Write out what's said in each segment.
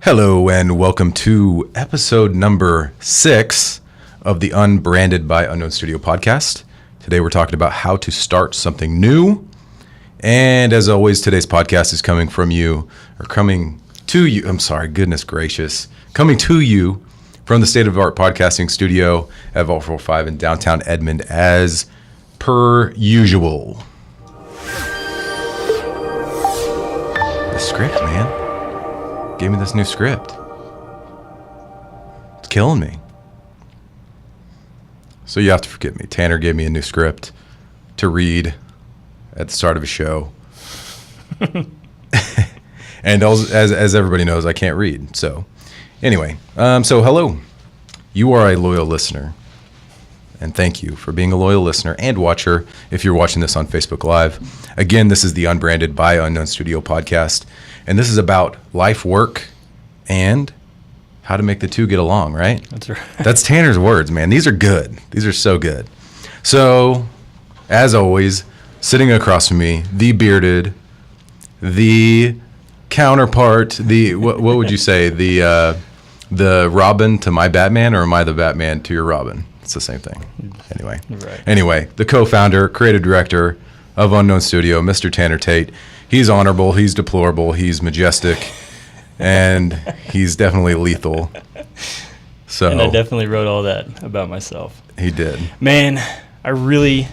Hello and welcome to episode number 6 of the Unbranded by Unknown.Studio podcast. Today we're talking about how to start something new. And as always, today's podcast is coming to you, coming to you from the state-of-the-art podcasting studio at Vault 45 in downtown Edmond as per usual. The script, man. Gave me this new script. It's killing me. So you have to forgive me. Tanner gave me a new script to read at the start of a show. And as everybody knows, I can't read. So anyway, so hello. You are a loyal listener. And thank you for being a loyal listener and watcher if you're watching this on Facebook Live. Again, this is the Unbranded by Unknown.Studio podcast. And this is about life, work, and how to make the two get along, right? That's right. That's Tanner's words, man. These are good. These are so good. So, as always, sitting across from me, the bearded, the counterpart, the what would you say? The Robin to my Batman, or am I the Batman to your Robin? It's the same thing. Anyway. Right. Anyway, the co-founder, creative director of Unknown.Studio, Mr. Tanner Tate. He's honorable, he's deplorable, he's majestic, and he's definitely lethal. So, and I definitely wrote all that about myself. He did. Man, I really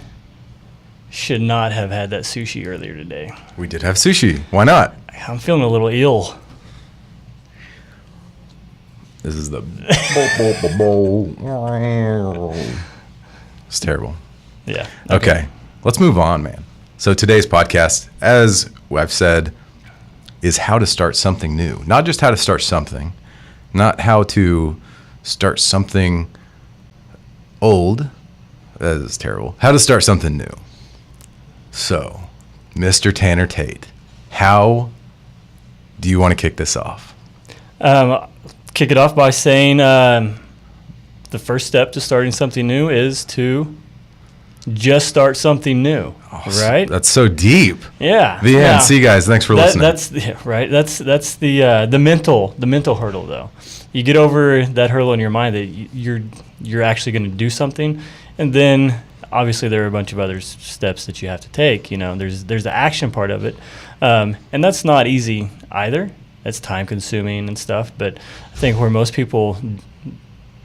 should not have had that sushi earlier today. We did have sushi. Why not? I'm feeling a little ill. This is the It's terrible. Yeah. Okay. Let's move on, man. So today's podcast, as I've said, is how to start something new. Not just how to start something, not how to start something old. That is terrible. How to start something new. So, Mr. Tanner Tate, how do you want to kick this off? Kick it off by saying the first step to starting something new is to just start something new, right? That's so deep. Yeah. The end. See you guys. Thanks for listening. That's right. That's the mental hurdle, though. You get over that hurdle in your mind that you're actually going to do something, and then obviously there are a bunch of other steps that you have to take. You know, there's the action part of it, and that's not easy either. That's time consuming and stuff. But I think where most people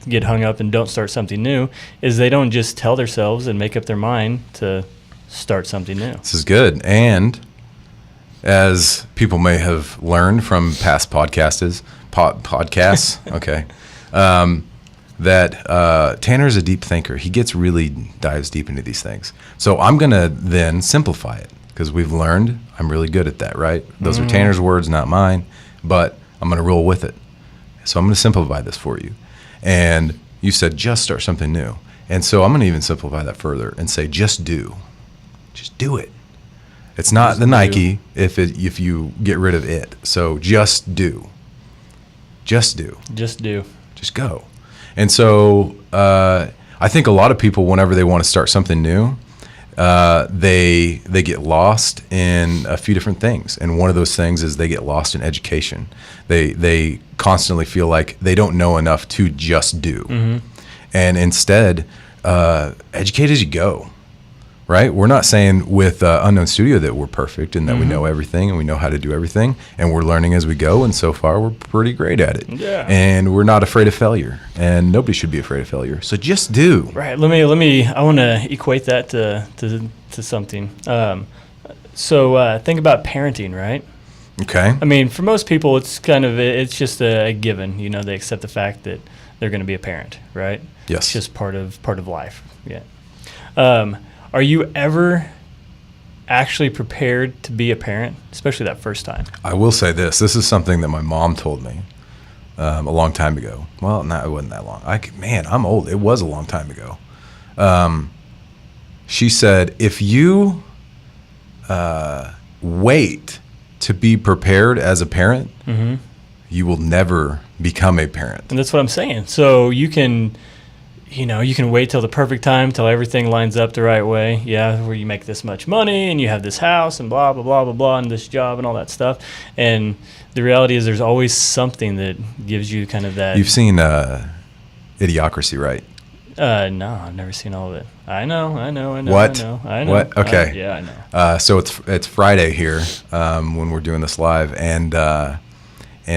get hung up and don't start something new is they don't just tell themselves and make up their mind to start something new. This is good. And as people may have learned from past podcasts, okay, that Tanner's a deep thinker. He dives deep into these things. So I'm going to then simplify it because we've learned I'm really good at that, right? Those are Tanner's words, not mine, but I'm going to roll with it. So I'm going to simplify this for you. And you said just start something new. And so I'm going to even simplify that further and say just do. Just do it. It's not the Nike if you get rid of it. So just do. Just do. Just do. Just go. And so I think a lot of people, whenever they want to start something new, they get lost in a few different things. And one of those things is they get lost in education. They constantly feel like they don't know enough to just do. Mm-hmm. And instead, educate as you go, right? We're not saying with Unknown.Studio that we're perfect and that we know everything and we know how to do everything. And we're learning as we go. And so far, we're pretty great at it. Yeah. And we're not afraid of failure. And nobody should be afraid of failure. So just do. Right. I want to equate that to something. So think about parenting, right? Okay. I mean, for most people, it's just a given. You know, they accept the fact that they're going to be a parent, right? Yes. It's just part of life. Yeah. Are you ever actually prepared to be a parent, especially that first time? I will say this. This is something that my mom told me a long time ago. Well, no, it wasn't that long. I'm old. It was a long time ago. She said, if you wait to be prepared as a parent, you will never become a parent. And that's what I'm saying. So you can you can wait till the perfect time, till everything lines up the right way. Yeah, where you make this much money and you have this house and blah, blah, blah, blah, blah, and this job and all that stuff. And the reality is there's always something that gives you kind of that. You've seen Idiocracy, right? No, I've never seen all of it. I know. What? I know. What? Okay. Yeah, I know. So it's Friday here when we're doing this live, and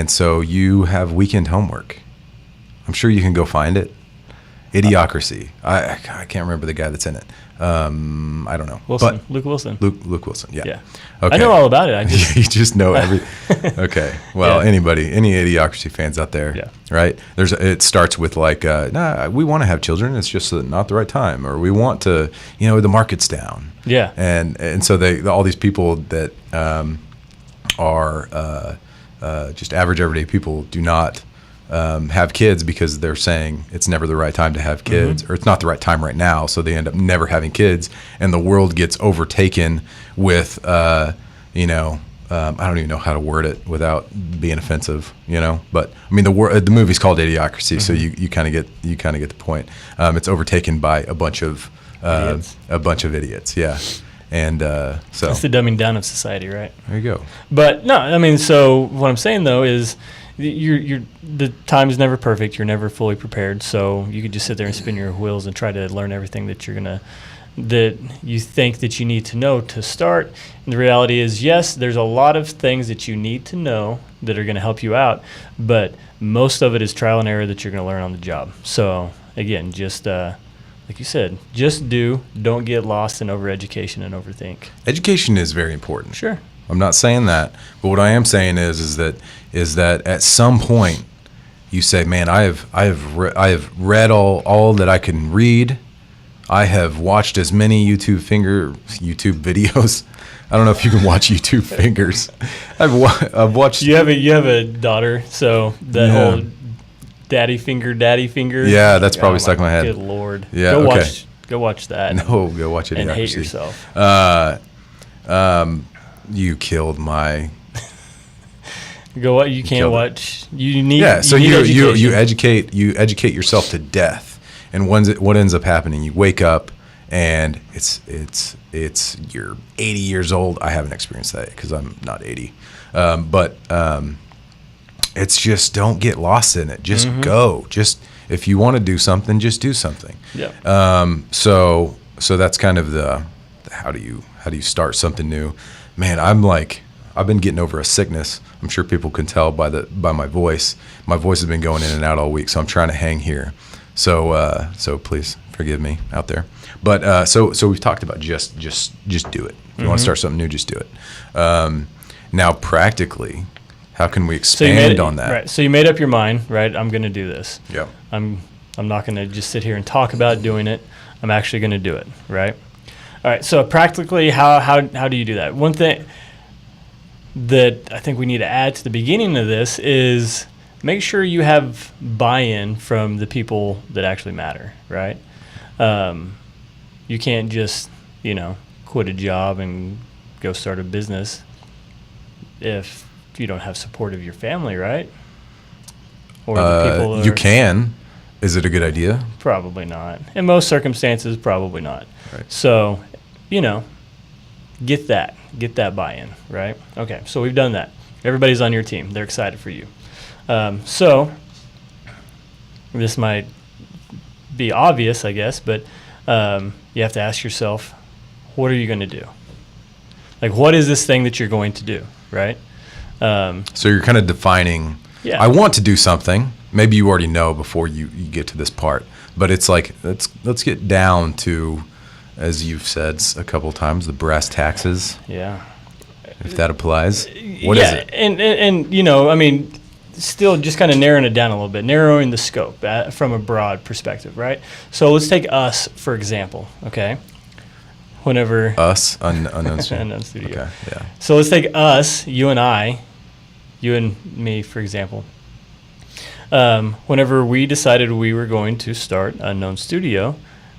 so you have weekend homework. I'm sure you can go find it. Idiocracy. I can't remember the guy that's in it. I don't know. Luke Wilson. Luke Wilson. Yeah. Yeah. Okay. I know all about it. You just know every. Okay. Well, any Idiocracy fans out there, yeah. Right? It starts with like, we want to have children. It's just not the right time, or we want to, the market's down. Yeah. And so all these people that are just average everyday people do not have kids because they're saying it's never the right time to have kids, or it's not the right time right now, so they end up never having kids, and the world gets overtaken with I don't even know how to word it without being offensive, but I mean the movie's called Idiocracy, so you kind of get the point. It's overtaken by a bunch of idiots, yeah. And so it's the dumbing down of society, right? There you go. But no, I mean, so what I'm saying though is the time is never perfect. You're never fully prepared. So you could just sit there and spin your wheels and try to learn everything that that you think that you need to know to start. And the reality is, yes, there's a lot of things that you need to know that are going to help you out, but most of it is trial and error that you're going to learn on the job. So again, just like you said, just don't get lost in overeducation and overthink. Education is very important. Sure. I'm not saying that, but what I am saying is that at some point you say, man, I have read all that I can read. I have watched as many YouTube videos. I don't know if you can watch YouTube fingers. I've watched. You have a daughter, so that whole daddy finger. Yeah, that's probably stuck in my head. Good Lord. Yeah. Go watch that. No, go watch it and hate yourself. You killed my. You can't watch. You need. Yeah. So you educate yourself to death, and what ends up happening? You wake up, and it's you're 80 years old. I haven't experienced that because I'm not 80, but it's just don't get lost in it. Just go. Just if you want to do something, just do something. Yeah. So that's kind of the how do you start something new? Man, I've been getting over a sickness. I'm sure people can tell by my voice. My voice has been going in and out all week, so I'm trying to hang here. So please forgive me out there. But so we've talked about just do it. If you want to start something new, just do it. Now, practically, how can we expand on that? Right. So you made up your mind, right? I'm going to do this. Yeah. I'm not going to just sit here and talk about doing it. I'm actually going to do it, right? All right. So practically, how do you do that? One thing that I think we need to add to the beginning of this is make sure you have buy-in from the people that actually matter, right? You can't just, quit a job and go start a business if you don't have support of your family, right? Or the people you can. Is it a good idea? Probably not. In most circumstances, probably not. Right. So, get that buy-in, right? Okay, so we've done that. Everybody's on your team. They're excited for you. So this might be obvious, I guess, but you have to ask yourself, what are you going to do? Like, what is this thing that you're going to do, right? So you're kind of defining, I want to do something. Maybe you already know before you get to this part, but it's like, let's get down to, as you've said a couple of times, the brass taxes. Yeah. If that applies. What is it? And still just kind of narrowing it down a little bit, narrowing the scope from a broad perspective, right? So let's take us, for example, okay? Whenever... Us? Unknown.Studio. Unknown.Studio. Okay, yeah. So let's take us, you and me, for example. Whenever we decided we were going to start Unknown.Studio,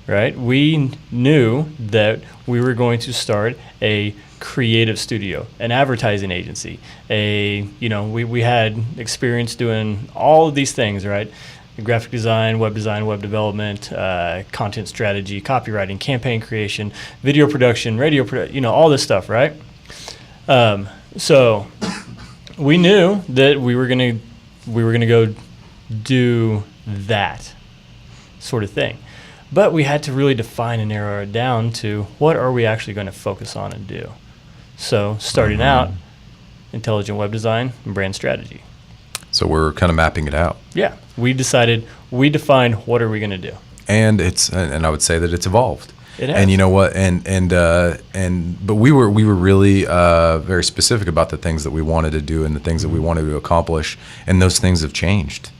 right, we knew that we were going to start a creative studio, an advertising agency, we had experience doing all of these things, right? graphic design, web development, content strategy, copywriting, campaign creation, video production, radio production, all this stuff, right? So we knew that we were gonna go do that sort of thing. But we had to really define and narrow it down to what are we actually going to focus on and do. So starting out, intelligent web design and brand strategy. So we're kind of mapping it out. Yeah, we defined what are we going to do. And I would say that it's evolved. It has. And you know what? But we were really very specific about the things that we wanted to do and the things that we wanted to accomplish, and those things have changed.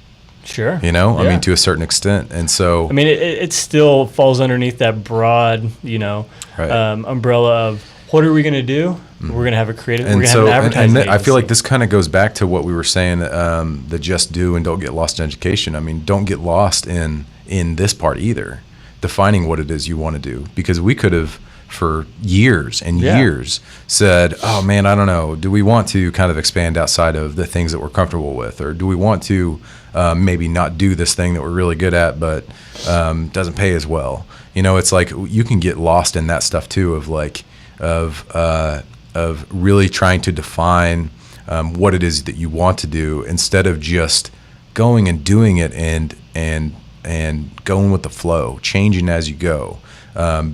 Sure. I mean, to a certain extent. And so, I mean, it still falls underneath that broad, umbrella of what are we going to do? We're going to have a creative, we're going to have an advertising and I feel agency. like this kind of goes back to what we were saying, the just do and don't get lost in education. I mean, don't get lost in this part either, defining what it is you want to do. Because we could have, for years and years, said, oh man, I don't know, do we want to kind of expand outside of the things that we're comfortable with? Or do we want to maybe not do this thing that we're really good at but doesn't pay as well? It's like you can get lost in that stuff too, of really trying to define what it is that you want to do instead of just going and doing it and going with the flow, changing as you go,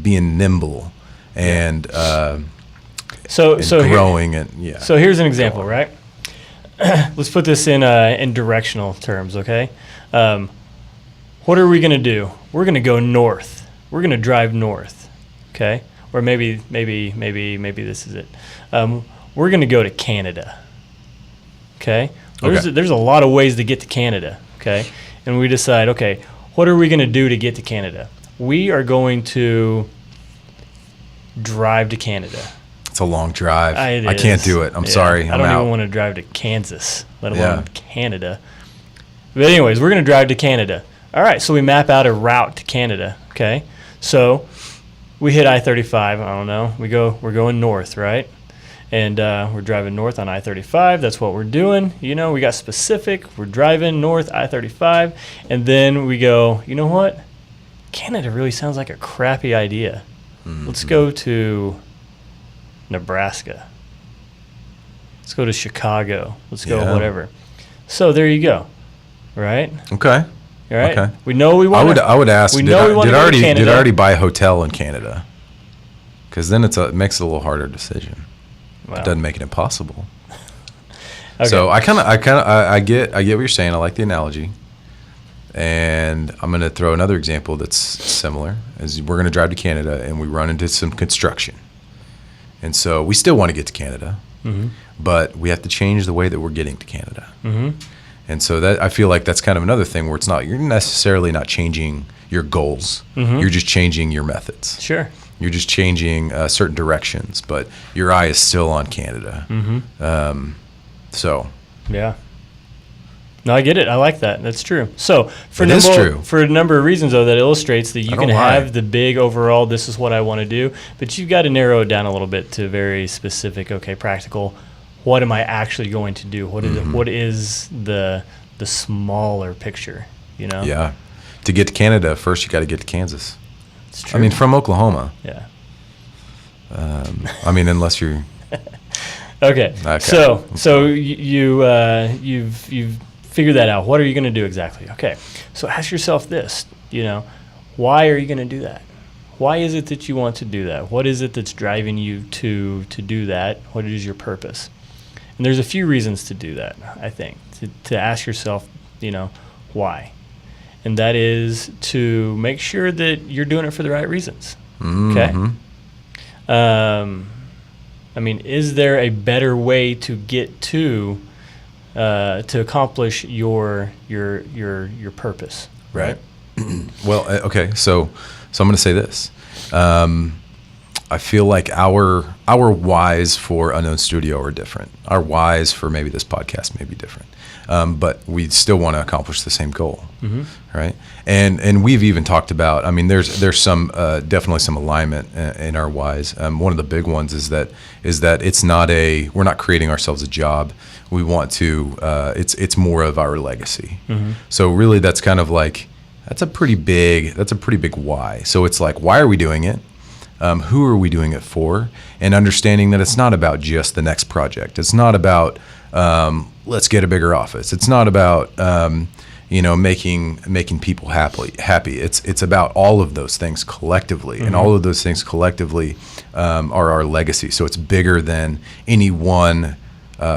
being nimble and growing. So here's an example, right? Let's put this in directional terms, okay? What are we going to do? We're going to go north. We're going to drive north, okay? Or maybe this is it. We're going to go to Canada, okay? There's a lot of ways to get to Canada, okay? And we decide, okay, what are we going to do to get to Canada? We are going to drive to Canada. It's a long drive. It I can't do it. I'm sorry. I don't even want to drive to Kansas, let alone Canada. But anyways, we're going to drive to Canada. All right, so we map out a route to Canada, okay? So we hit I-35, I don't know. We're going north, right? And we're driving north on I-35. That's what we're doing. We got specific. We're driving north I-35. And then we go, you know what? Canada really sounds like a crappy idea. Mm-hmm. Let's go to Nebraska. Let's go to Chicago. Let's go whatever. So there you go, right? Okay. All right. Okay. We know we want. I would ask. We know we want to go to Canada. Did I already buy a hotel in Canada? Because then it makes it a little harder decision. Wow. It doesn't make it impossible. Okay. So I get what you're saying. I like the analogy. And I'm going to throw another example that's similar. Is we're going to drive to Canada and we run into some construction. And so we still want to get to Canada, but we have to change the way that we're getting to Canada. Mm-hmm. And so that I feel like that's kind of another thing where you're necessarily not changing your goals. Mm-hmm. You're just changing your methods. Sure. You're just changing certain directions, but your eye is still on Canada. Mm-hmm. Yeah. No, I get it. I like that. That's true. So for a number of reasons, though, that illustrates that you can have the big overall, this is what I want to do, but you've got to narrow it down a little bit to very specific, okay, practical. What am I actually going to do? What is it? What is the smaller picture? Yeah. To get to Canada, first you got to get to Kansas. It's true. I mean, from Oklahoma. Yeah. Unless you're. Okay. So you've figured that out. What are you going to do exactly? Okay. So ask yourself this. Why are you going to do that? Why is it that you want to do that? What is it that's driving you to do that? What is your purpose? And there's a few reasons to do that, I think, to ask yourself, why. And that is to make sure that you're doing it for the right reasons. Mm-hmm. Okay? Is there a better way to get to accomplish your purpose? Right. Well, okay. So I'm going to say this. I feel like our whys for Unknown.Studio are different. Our whys for maybe this podcast may be different. but we still want to accomplish the same goal, right? And we've even talked about, I mean, there's some definitely some alignment in our whys. One of the big ones is that it's not we're not creating ourselves a job. We want to it's more of our legacy. So really, that's kind of like that's a pretty big why. So it's like, why are we doing it? Who are we doing it for? And understanding that it's not about just the next project. It's not about let's get a bigger office. It's not about making people happy. It's about all of those things collectively, and all of those things collectively are our legacy. So it's bigger than any one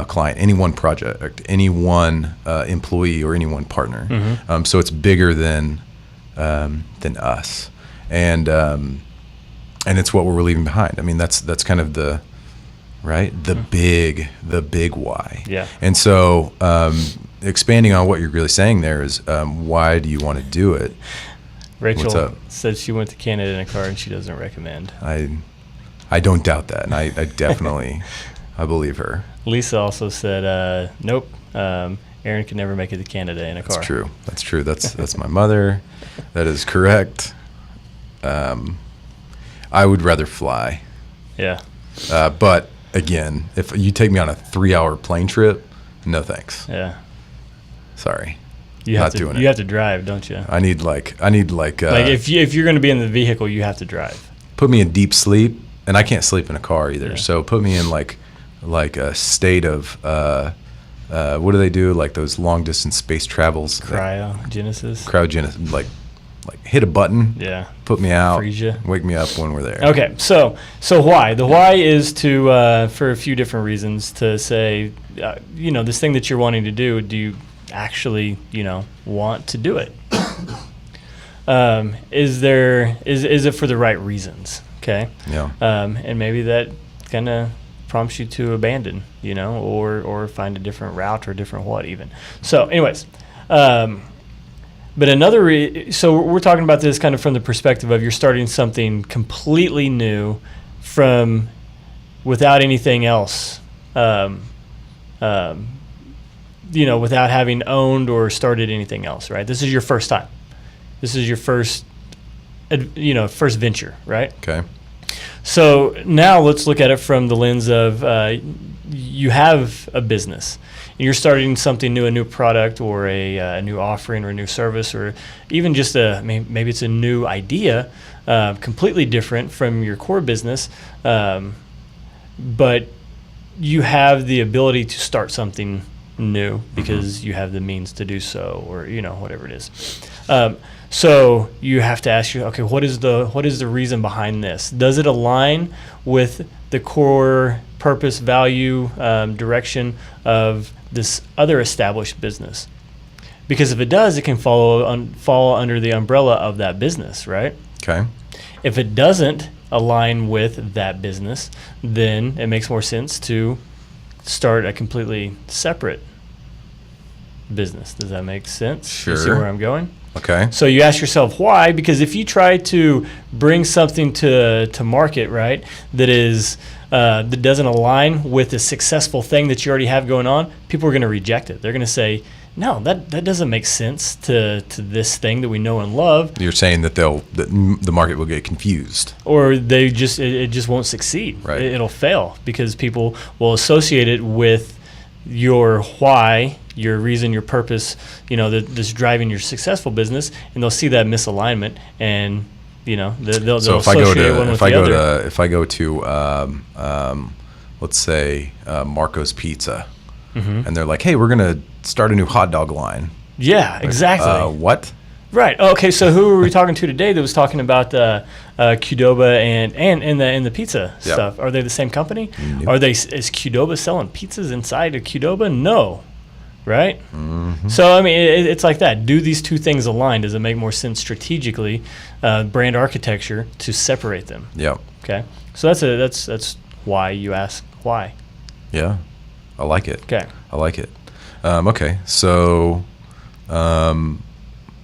client, any one project, any one employee, or any one partner. So it's bigger than us, and it's what we're leaving behind. I mean, that's kind of the big why. Yeah. And so expanding on what you're really saying there is, why do you want to do it? Rachel said she went to Canada in a car and she doesn't recommend. I don't doubt that, and I definitely I believe her. Lisa also said, nope, Aaron could never make it to Canada in a car. That's true. That's my mother. That is correct. I would rather fly. Yeah. But again, if you take me on a 3-hour plane trip, no thanks. Yeah. Sorry. You have to drive, don't you? I need like if you're going to be in the vehicle, you have to drive. Put me in deep sleep, and I can't sleep in a car either. Yeah. So put me in like a state of what do they do? Like those long distance space travels. Cryogenesis. Like hit a button. Yeah. Put me out. Freeze you. Wake me up when we're there. Okay. So why? The why is to for a few different reasons, to say, this thing that you're wanting to do you actually, want to do it? Is it for the right reasons? Okay. Yeah. And maybe that kind of prompts you to abandon, or find a different route or a different what even. So anyways, but so we're talking about this kind of from the perspective of you're starting something completely new without anything else, without having owned or started anything else, right? This is your first time. This is your first venture, right? Okay. So now let's look at it from the lens of you have a business. And you're starting something new, a new product or a new offering or a new service, or even just maybe it's a new idea, completely different from your core business, but you have the ability to start something new because you have the means to do so, or whatever it is. So you have to ask you, okay, what is the reason behind this? Does it align with the core purpose, value, direction of this other established business? Because if it does, it can fall under the umbrella of that business, right? Okay. If it doesn't align with that business, then it makes more sense to start a completely separate business. Does that make sense? Sure. You see where I'm going? Okay. So you ask yourself why, because if you try to bring something to market, right, that doesn't align with the successful thing that you already have going on, people are going to reject it. They're going to say, no, that doesn't make sense to this thing that we know and love. You're saying that the market will get confused, or it just won't succeed. Right. It'll fail because people will associate it with your why, your reason, your purpose, that's driving your successful business, and they'll see that misalignment, and they'll so associate one with the other. If I go to let's say Marco's Pizza, and they're like, hey, we're gonna start a new hot dog line. Yeah, exactly. What? Right. Okay. So who were we talking to today that was talking about Qdoba and the pizza stuff? Are they the same company? Nope. Is Qdoba selling pizzas inside of Qdoba? No. Right. Mm-hmm. So I mean, it's like that. Do these two things align? Does it make more sense strategically, brand architecture, to separate them? Yeah. Okay. So that's why you ask why. Yeah. I like it. Okay. I like it. Okay. So.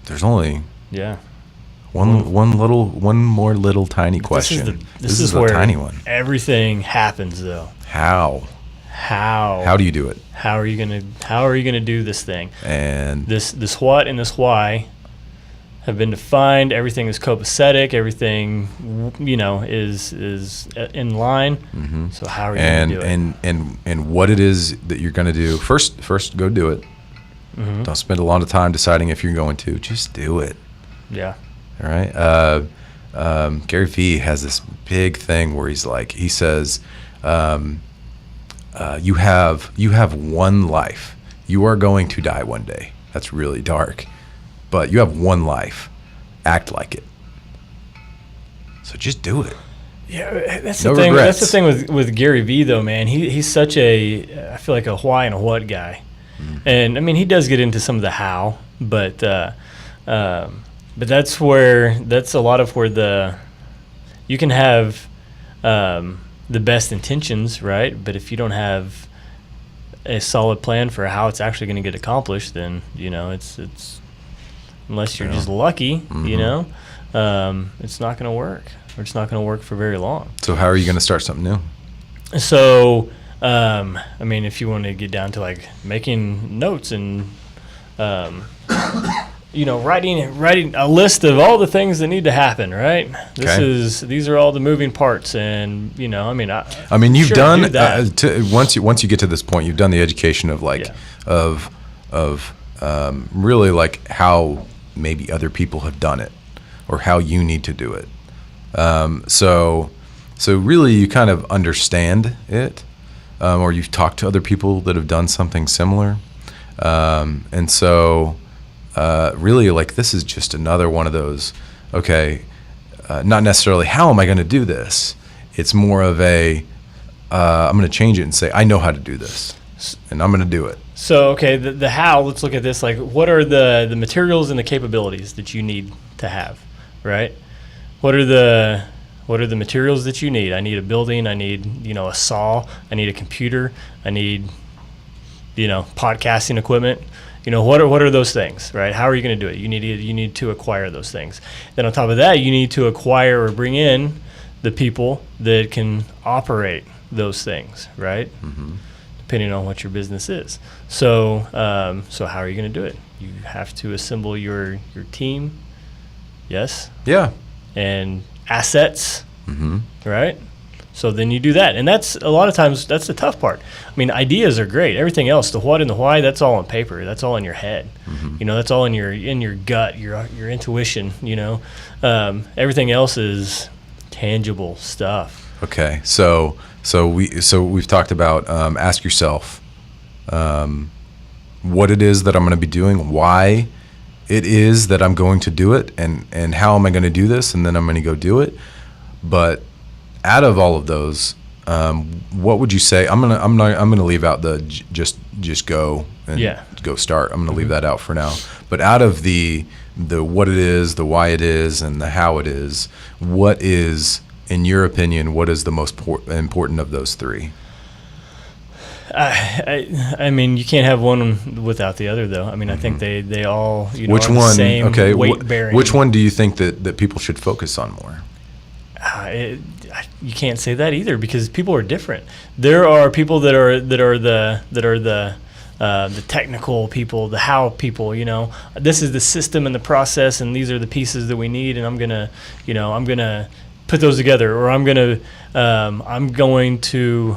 There's only one more little tiny question. This is a where tiny one. Everything happens, though. How? How do you do it? How are you gonna do this thing? And this what and this why have been defined. Everything is copacetic. Everything, is in line. Mm-hmm. So how are you going to do it? And what it is that you're going to do. First, go do it. Mm-hmm. Don't spend a lot of time deciding if you're going to. Just do it. Yeah. All right. Gary Vee has this big thing where he says, you have one life. You are going to die one day. That's really dark. But you have one life. Act like it. So just do it. Yeah, that's No the thing. regrets. That's the thing with Gary Vee, though, man. He's such I feel like a why and a what guy. Mm. And I mean, he does get into some of the how, but that's a lot of where you can have the best intentions, right? But if you don't have a solid plan for how it's actually going to get accomplished, then it's unless you're just lucky, Mm-hmm. It's not going to work, or it's not going to work for very long. So how are you going to start something new? So, I mean, if you want to get down to like making notes and, writing a list of all the things that need to happen, right? These are all the moving parts, and I mean, you've done once you get to this point, you've done the education of really like how maybe other people have done it, or how you need to do it. So really, you kind of understand it, or you've talked to other people that have done something similar, and so really, like, this is just another one of those. Okay, not necessarily how am I going to do this. It's more of I'm going to change it and say I know how to do this, and I'm going to do it. So, okay, the how, let's look at this. Like, what are the materials and the capabilities that you need to have, right? What are the materials that you need? I need a building. I need, a saw. I need a computer. I need, podcasting equipment. What are those things, right? How are you going to do it? You need to acquire those things. Then on top of that, you need to acquire or bring in the people that can operate those things, right? Mm-hmm. Depending on what your business is. So how are you going to do it? You have to assemble your team, yes? Yeah. And assets, mm-hmm. right? So then you do that. And that's a lot of times, that's the tough part. I mean, ideas are great. Everything else, the what and the why, that's all on paper. That's all in your head. Mm-hmm. That's all in your gut, your intuition, Everything else is tangible stuff. Okay. So we've talked about ask yourself what it is that I'm going to be doing, why it is that I'm going to do it, and how am I going to do this, and then I'm going to go do it. But out of all of those, what would you say? I'm gonna leave out the just go and go start. I'm gonna leave that out for now. But out of the what it is, the why it is, and the how it is, what is, in your opinion, what is the most important of those three? I mean, you can't have one without the other, though. I mean, I think they all which are one? The same Okay, weight bearing. Which one do you think that people should focus on more? You can't say that either, because people are different. There are people that are the technical people, the how people. This is the system and the process, and these are the pieces that we need, and I'm gonna put those together, or I'm going to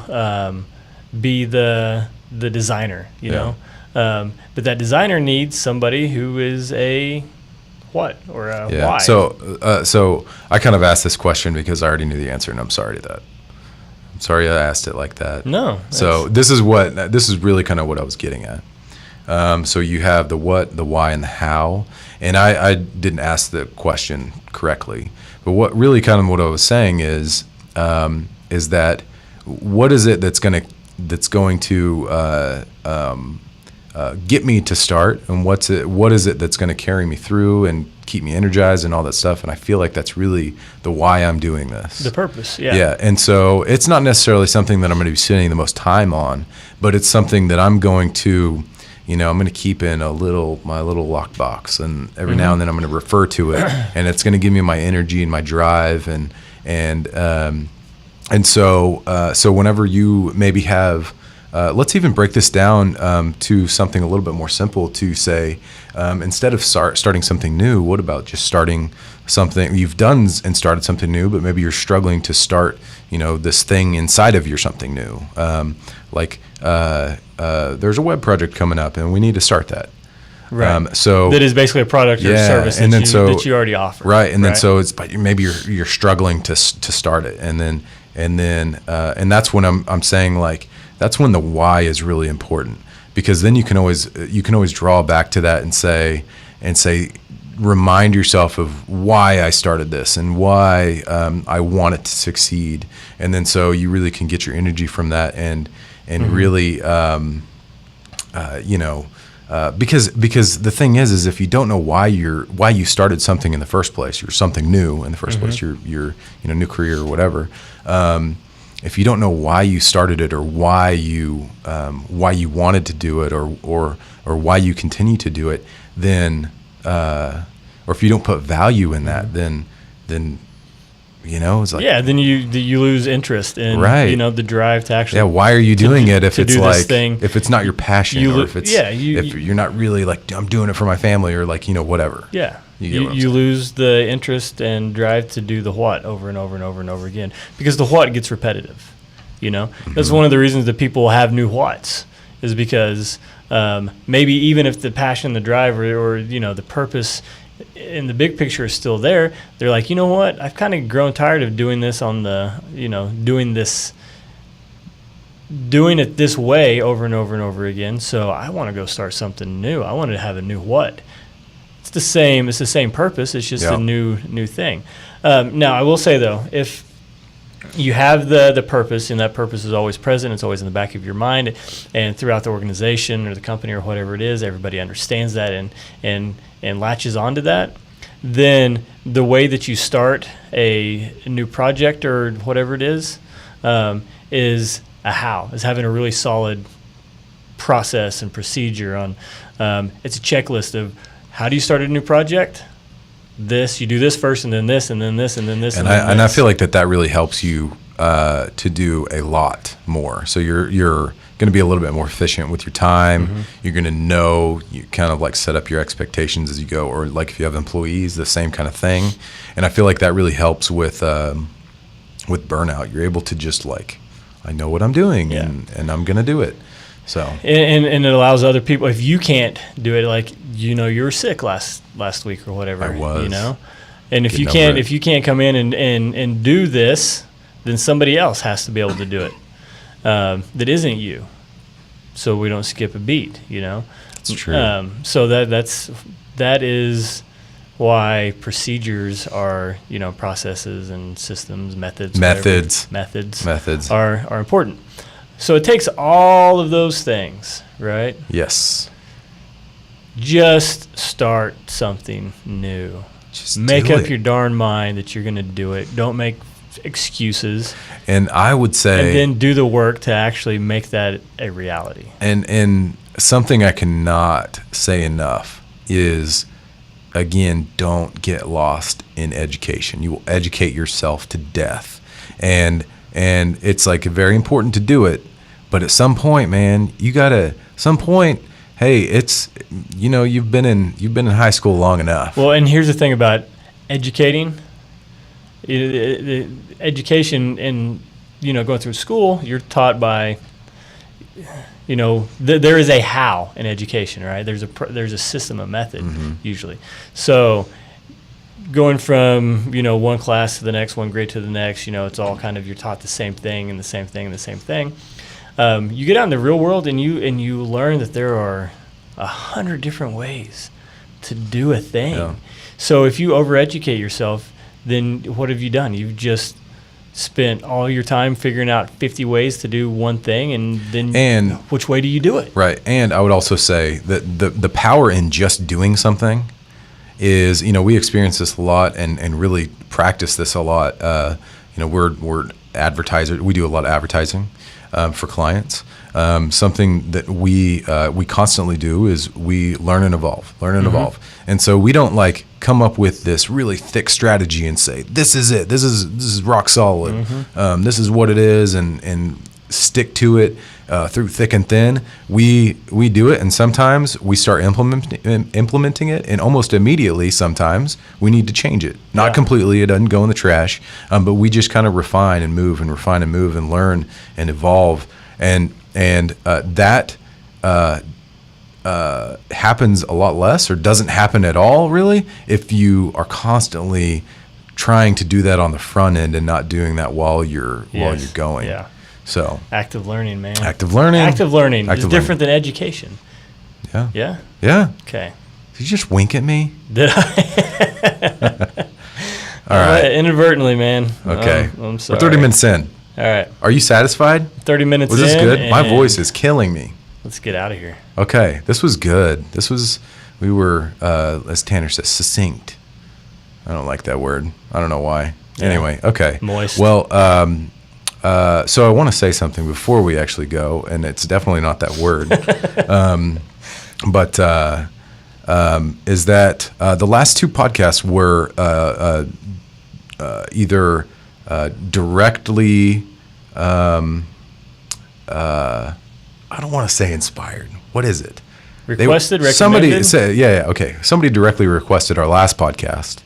be the designer. But that designer needs somebody who is a what or a why. So I kind of asked this question because I already knew the answer, and I'm sorry to that. I'm sorry I asked it like that. No. So this is really kind of what I was getting at. So you have the what, the why, and the how, and I didn't ask the question correctly. But what I was saying is that what is it that's going to get me to start, and what is it that's going to carry me through and keep me energized and all that stuff. And I feel like that's really the why I'm doing this. The purpose, yeah. Yeah, and so it's not necessarily something that I'm going to be spending the most time on, but it's something that I'm going to, I'm going to keep in my little lockbox, and every now and then I'm going to refer to it, and it's going to give me my energy and my drive, and so whenever you maybe have let's even break this down to something a little bit more simple. To say, instead of starting something new, what about just starting something you've done and started something new, but maybe you're struggling to start, this thing inside of your something new. There's a web project coming up, and we need to start that. Right. So that is basically a product or service that you already offer. Right. And then so but maybe you're struggling to start it, and that's when I'm saying, like, that's when the why is really important, because then you can always draw back to that and say remind yourself of why I started this and why I want it to succeed, and then so you really can get your energy from that and really because the thing is if you don't know why you started something in the first place, you're something new in the first place, your new career or whatever. If you don't know why you started it, or why you wanted to do it, or why you continue to do it, then or if you don't put value in that, then it's like, then you lose interest in the drive to actually. Yeah, why are you doing it if it's like if it's not your passion, or if it's if you're not really like, I'm doing it for my family, or like whatever. Yeah. You lose the interest and drive to do the what over and over and over and over again, because the what gets repetitive. That's one of the reasons that people have new whats, is because maybe even if the passion, the drive, or the purpose in the big picture is still there, they're like, you know what? I've kind of grown tired of doing this doing it this way over and over and over again. So I want to go start something new. I want to have a new what. It's the same purpose. It's just a new thing. Now, I will say, though, if you have the purpose, and that purpose is always present, it's always in the back of your mind, and throughout the organization or the company or whatever it is, everybody understands that and latches onto that, then the way that you start a new project or whatever it is is having a really solid process and procedure on. It's a checklist of, how do you start a new project? You do this first, and then this, and then this, and then this, and I feel like that really helps you to do a lot more. So you're going to be a little bit more efficient with your time. You're going to know, you kind of like set up your expectations as you go, or like if you have employees, the same kind of thing. And I feel like that really helps with burnout. You're able to just like, I know what I'm doing, and I'm going to do it. So and it allows other people, if you can't do it, like you were sick last week or whatever. I was. And if you can't come in and do this, then somebody else has to be able to do it. That isn't you. So we don't skip a beat. It's true. So that is why procedures are processes and systems, methods are important. So it takes all of those things, right? Yes. Just start something new. Just make do up it. your darn mind that you're going to do it. Don't make excuses. And I would say, and then do the work to actually make that a reality. And something I cannot say enough is, again, don't get lost in education. You will educate yourself to death. And it's like very important to do it, but at some point, man, hey, it's you've been in high school long enough. Well, and here's the thing about educating. Education and going through school, you're taught by there is a how in education, right? There's a system, a method usually. So going from one class to the next, one grade to the next, it's all kind of, you're taught the same thing and the same thing and the same thing. You get out in the real world and you learn that there are 100 different ways to do a thing. Yeah. So if you overeducate yourself, then what have you done? You've just spent all your time figuring out 50 ways to do one thing, and then which way do you do it? Right. And I would also say that the power in just doing something is, we experience this a lot and really practice this a lot. We're advertisers. We do a lot of advertising for clients. Something that we constantly do is we learn and evolve. And so we don't like come up with this really thick strategy and say, this is it. This is rock solid. This is what it is, and stick to it. through thick and thin. We do it, and sometimes we start implementing it, and almost immediately sometimes we need to change it. Not completely, it doesn't go in the trash, but we just kind of refine and move and learn and evolve, and that happens a lot less, or doesn't happen at all, really, if you are constantly trying to do that on the front end and not doing that while you're going. Yeah. So active learning, man. Active learning is different than education. Yeah. Yeah. Yeah. Okay. Did you just wink at me? Did I? All right. Inadvertently, man. Okay. I'm sorry. We're 30 minutes in. All right. Are you satisfied? 30 minutes in. Was this good? My voice is killing me. Let's get out of here. Okay. This was good. We were, as Tanner says, succinct. I don't like that word. I don't know why. Yeah. Anyway, okay. Moist. Well, so I want to say something before we actually go, and it's definitely not that word. But is that the last two podcasts were either directly, I don't want to say inspired. What is it? Requested, recommended? Somebody said, yeah, okay. Somebody directly requested our last podcast,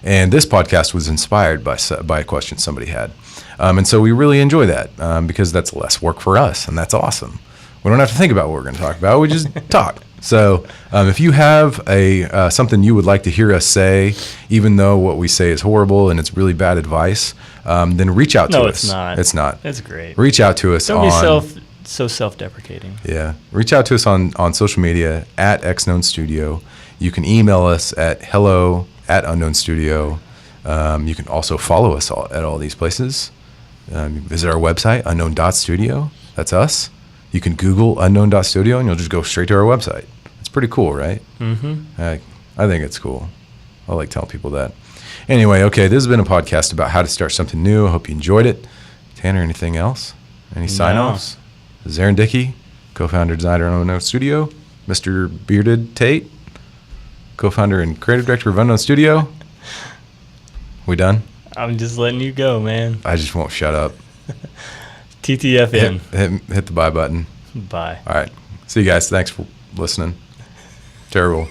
and this podcast was inspired by a question somebody had. And so we really enjoy that because that's less work for us, and that's awesome. We don't have to think about what we're going to talk about. We just talk. So if you have something you would like to hear us say, even though what we say is horrible and it's really bad advice, then reach out to us. No, it's not. It's not. It's great. Reach out to us. Don't be so self-deprecating. Yeah. Reach out to us on social media at Unknown.Studio. You can email us at hello@Unknown.Studio. You can also follow us at all these places. Visit our website, Unknown.Studio. That's us. You can Google Unknown.Studio and you'll just go straight to our website. It's pretty cool, right? Mm-hmm. I think it's cool. I like telling people that. Anyway, okay, this has been a podcast about how to start something new. I hope you enjoyed it. Tanner, anything else? Any sign-offs? This is Aaron Dickey, co-founder, designer of Unknown.Studio. Mr. Bearded Tate, co-founder and creative director of Unknown.Studio. We done? I'm just letting you go, man. I just won't shut up. TTFN. Hit the buy button. Bye. All right. See you guys. Thanks for listening. Terrible.